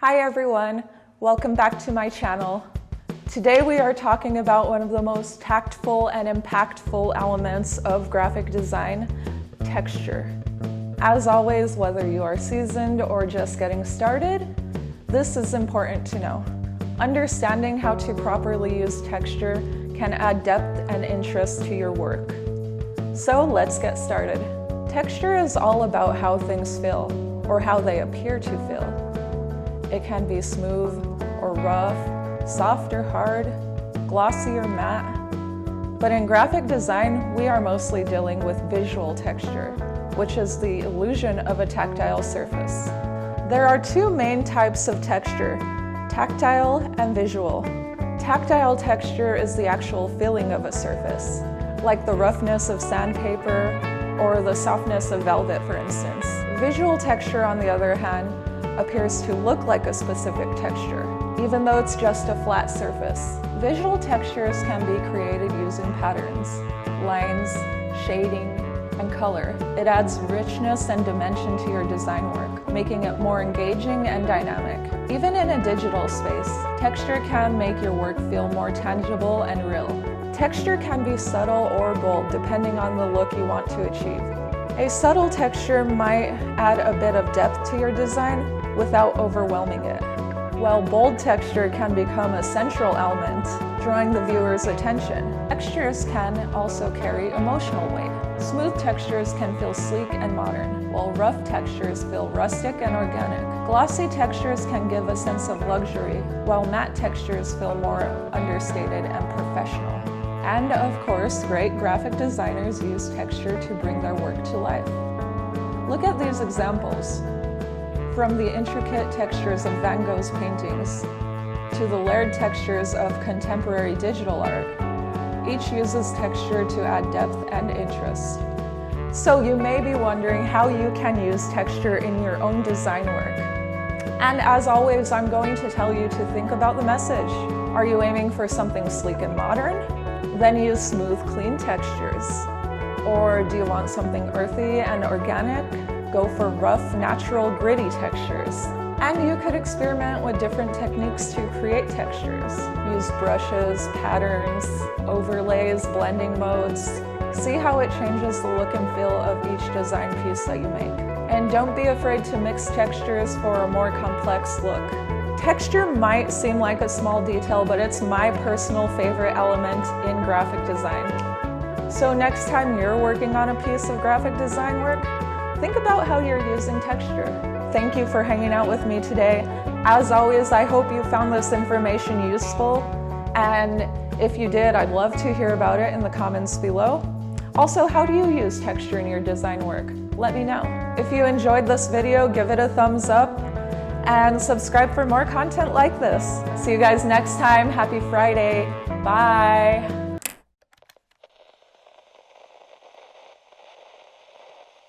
Hi everyone, welcome back to my channel. Today we are talking about one of the most tactful and impactful elements of graphic design, texture. As always, whether you are seasoned or just getting started, this is important to know. Understanding how to properly use texture can add depth and interest to your work. So let's get started. Texture is all about how things feel, or how they appear to feel. It can be smooth or rough, soft or hard, glossy or matte. But in graphic design, we are mostly dealing with visual texture, which is the illusion of a tactile surface. There are two main types of texture, tactile and visual. Tactile texture is the actual feeling of a surface, like the roughness of sandpaper or the softness of velvet, for instance. Visual texture, on the other hand, appears to look like a specific texture, even though it's just a flat surface. Visual textures can be created using patterns, lines, shading, and color. It adds richness and dimension to your design work, making it more engaging and dynamic. Even in a digital space, texture can make your work feel more tangible and real. Texture can be subtle or bold depending on the look you want to achieve. A subtle texture might add a bit of depth to your design without overwhelming it, while bold texture can become a central element, drawing the viewer's attention. Textures can also carry emotional weight. Smooth textures can feel sleek and modern, while rough textures feel rustic and organic. Glossy textures can give a sense of luxury, while matte textures feel more understated and professional. And of course, great graphic designers use texture to bring their work to life. Look at these examples. From the intricate textures of Van Gogh's paintings to the layered textures of contemporary digital art, each uses texture to add depth and interest. So you may be wondering how you can use texture in your own design work. And as always, I'm going to tell you to think about the message. Are you aiming for something sleek and modern? Then use smooth, clean textures. Or do you want something earthy and organic? Go for rough, natural, gritty textures. And you could experiment with different techniques to create textures. Use brushes, patterns, overlays, blending modes. See how it changes the look and feel of each design piece that you make. And don't be afraid to mix textures for a more complex look. Texture might seem like a small detail, but it's my personal favorite element in graphic design. So next time you're working on a piece of graphic design work, think about how you're using texture. Thank you for hanging out with me today. As always, I hope you found this information useful. And if you did, I'd love to hear about it in the comments below. Also, how do you use texture in your design work? Let me know. If you enjoyed this video, give it a thumbs up and subscribe for more content like this. See you guys next time. Happy Friday. Bye.